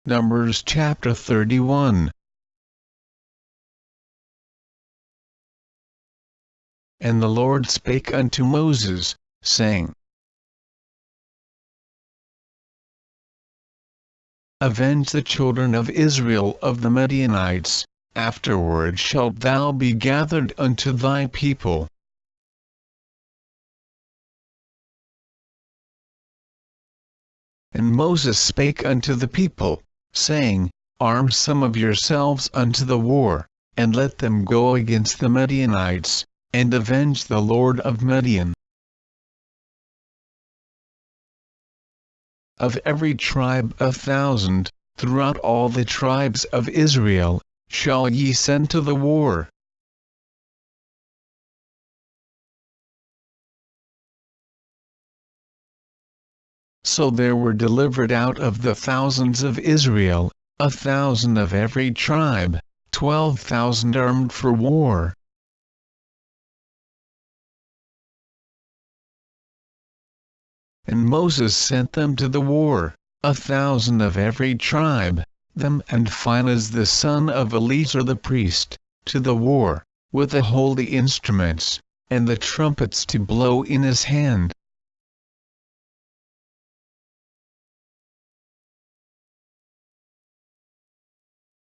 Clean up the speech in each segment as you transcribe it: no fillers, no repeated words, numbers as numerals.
Numbers chapter 31. And the Lord spake unto Moses, saying, Avenge the children of Israel of the Midianites, afterward shalt thou be gathered unto thy people. And Moses spake unto the people, saying, Arm some of yourselves unto the war, and let them go against the Midianites, and avenge the Lord of Midian. Of every tribe 1,000, throughout all the tribes of Israel, shall ye send to the war. So there were delivered out of the thousands of Israel, 1,000 of every tribe, 12,000 armed for war. And Moses sent them to the war, 1,000 of every tribe, them and Phinehas the son of Eleazar the priest, to the war, with the holy instruments, and the trumpets to blow in his hand.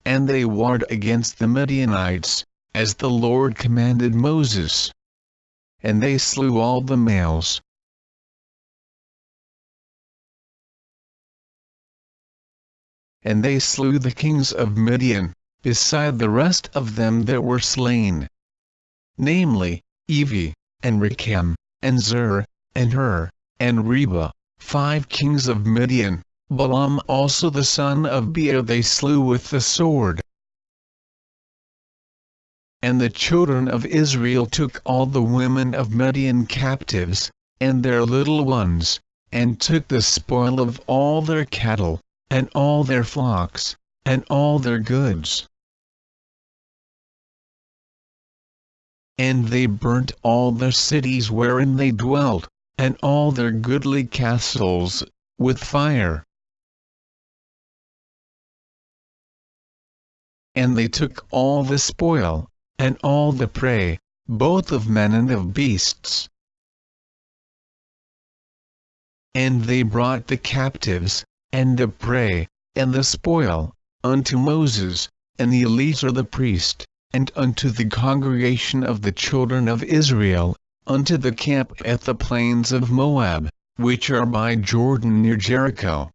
And they warred against the Midianites, as the Lord commanded Moses. And they slew all the males. And they slew the kings of Midian, beside the rest of them that were slain. Namely, Evi, and Rechem, and Zur, and Hur, and Reba, 5 kings of Midian. Balaam also the son of Beor they slew with the sword. And the children of Israel took all the women of Midian captives, and their little ones, and took the spoil of all their cattle, and all their flocks, and all their goods. And they burnt all their cities wherein they dwelt, and all their goodly castles, with fire. And they took all the spoil, and all the prey, both of men and of beasts. And they brought the captives, and the prey, and the spoil, unto Moses, and Eleazar the priest, and unto the congregation of the children of Israel, unto the camp at the plains of Moab, which are by Jordan near Jericho.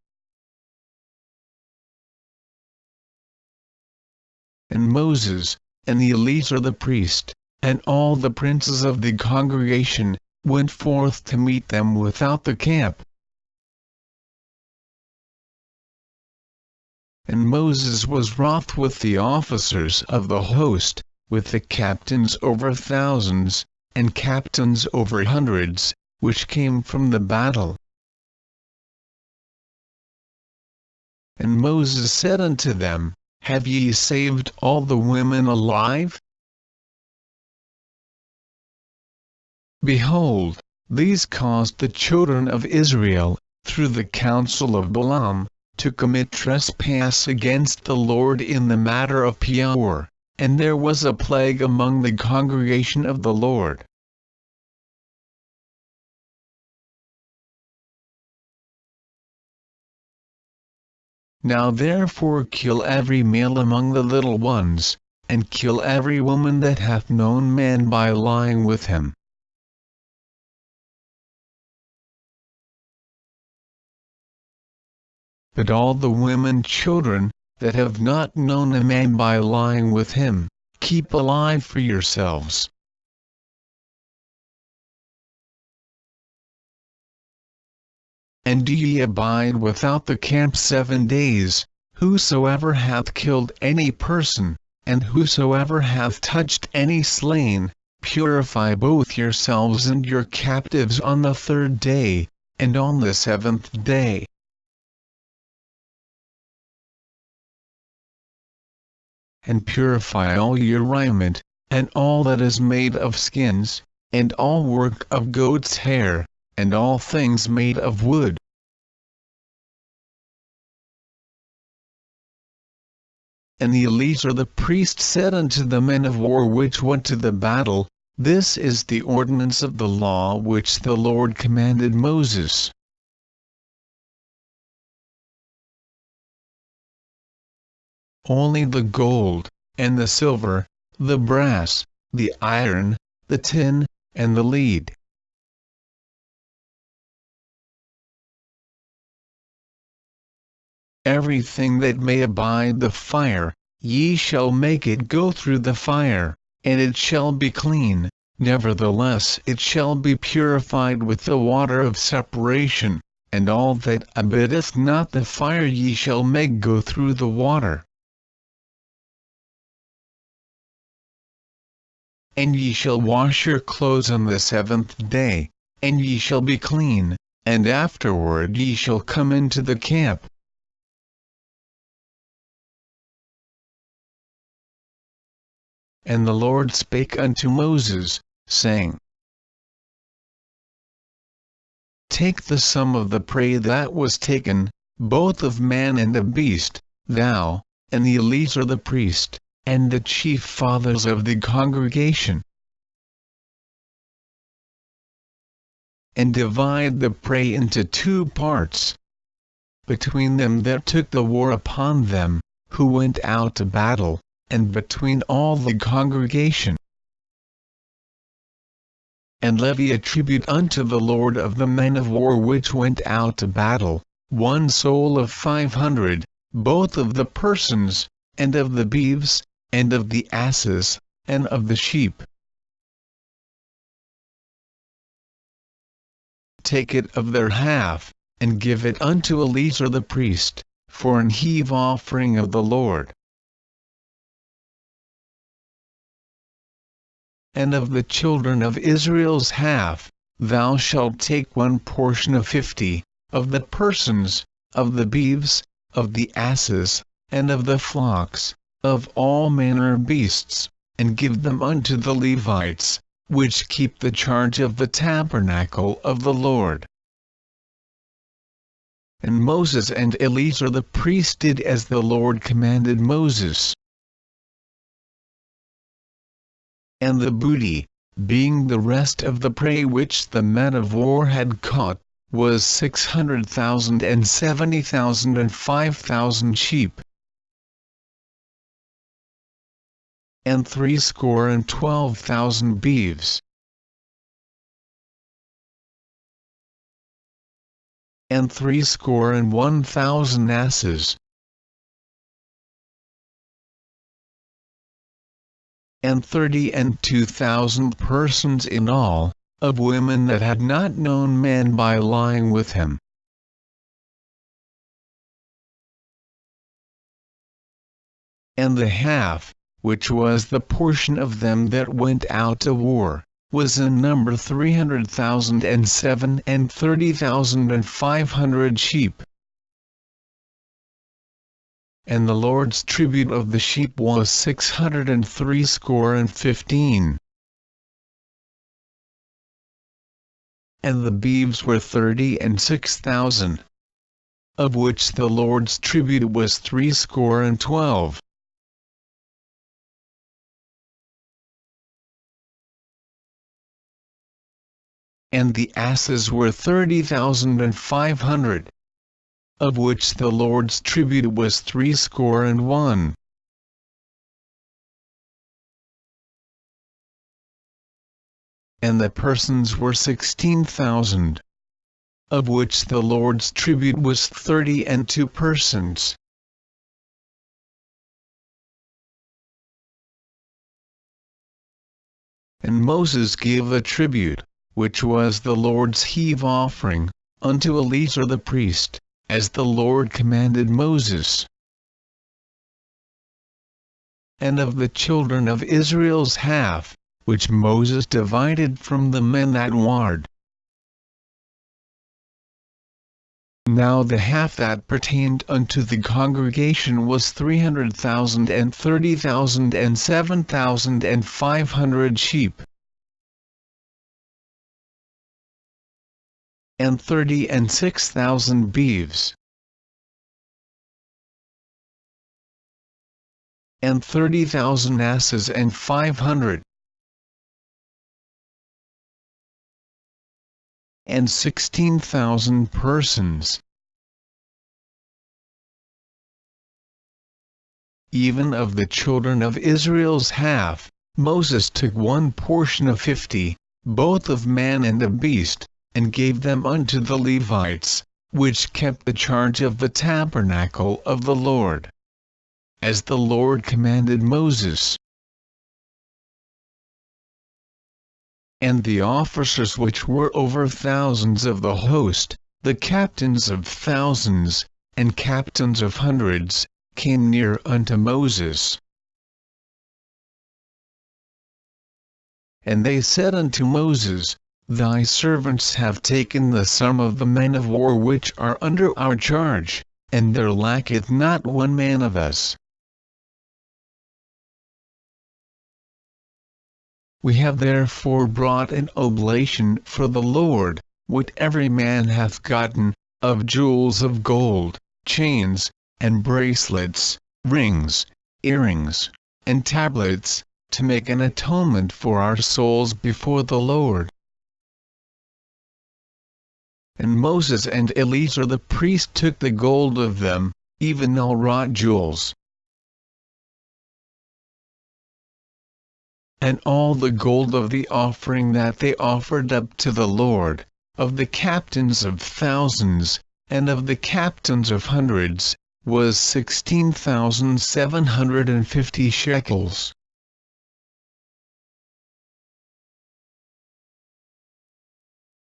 And Moses, and Eleazar the priest, and all the princes of the congregation, went forth to meet them without the camp. And Moses was wroth with the officers of the host, with the captains over thousands, and captains over hundreds, which came from the battle. And Moses said unto them, Have ye saved all the women alive? Behold, these caused the children of Israel, through the counsel of Balaam, to commit trespass against the Lord in the matter of Peor, and there was a plague among the congregation of the Lord. Now therefore kill every male among the little ones, and kill every woman that hath known man by lying with him. But all the women children, that have not known a man by lying with him, keep alive for yourselves. And do ye abide without the camp 7 days, whosoever hath killed any person, and whosoever hath touched any slain, purify both yourselves and your captives on the 3rd day, and on the 7th day. And purify all your raiment, and all that is made of skins, and all work of goat's hair, and all things made of wood. And Eleazar the priest said unto the men of war which went to the battle, This is the ordinance of the law which the Lord commanded Moses. Only the gold, and the silver, the brass, the iron, the tin, and the lead. Everything that may abide the fire, ye shall make it go through the fire, and it shall be clean, nevertheless it shall be purified with the water of separation, and all that abideth not the fire ye shall make go through the water. And ye shall wash your clothes on the 7th day, and ye shall be clean, and afterward ye shall come into the camp. And the Lord spake unto Moses, saying, Take the sum of the prey that was taken, both of man and of beast, thou, and Eleazar the priest, and the chief fathers of the congregation. And divide the prey into 2 parts. Between them that took the war upon them, who went out to battle, and between all the congregation. And levy a tribute unto the Lord of the men of war which went out to battle, 1 soul of 500, both of the persons, and of the beeves, and of the asses, and of the sheep. Take it of their half, and give it unto Eleazar the priest, for an heave offering of the Lord. And of the children of Israel's half, thou shalt take 1 portion of 50, of the persons, of the beeves, of the asses, and of the flocks, of all manner of beasts, and give them unto the Levites, which keep the charge of the tabernacle of the Lord. And Moses and Eleazar the priest did as the Lord commanded Moses. And the booty, being the rest of the prey which the men of war had caught, was 600,000 and 70,000 and 5,000 sheep. And 12,000 beeves. And 1,000 asses. And 32,000 persons in all, of women that had not known man by lying with him. And the half, which was the portion of them that went out to war, was in number 300,007 and 30,500 sheep. And the Lord's tribute of the sheep was 615. And the beeves were 36,000. Of which the Lord's tribute was 312. And the asses were 30,500. Of which the Lord's tribute was 301. And the persons were 16,000. Of which the Lord's tribute was 32 persons. And Moses gave a tribute, which was the Lord's heave offering, unto Eleazar the priest, as the Lord commanded Moses. And of the children of Israel's half, which Moses divided from the men that warred. Now the half that pertained unto the congregation was 300,000 and 30,000 and 7,500 sheep. And 36,000 beeves. and 30,000 asses and 500 and 16,000 persons. Even of the children of Israel's half, Moses took one portion of 50, both of man and of beast, and gave them unto the Levites, which kept the charge of the tabernacle of the Lord, as the Lord commanded Moses. And the officers which were over thousands of the host, the captains of thousands, and captains of hundreds, came near unto Moses. And they said unto Moses, Thy servants have taken the sum of the men of war which are under our charge, and there lacketh not one man of us. We have therefore brought an oblation for the Lord, what every man hath gotten, of jewels of gold, chains, and bracelets, rings, earrings, and tablets, to make an atonement for our souls before the Lord. And Moses and Eleazar the priest took the gold of them, even all wrought jewels, and all the gold of the offering that they offered up to the Lord, of the captains of thousands, and of the captains of hundreds, was 16,750 shekels.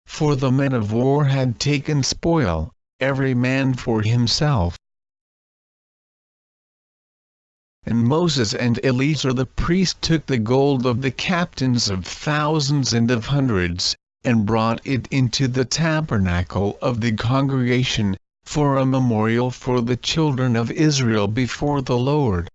For the men of war had taken spoil, every man for himself. And Moses and Eleazar the priest took the gold of the captains of thousands and of hundreds, and brought it into the tabernacle of the congregation, for a memorial for the children of Israel before the Lord.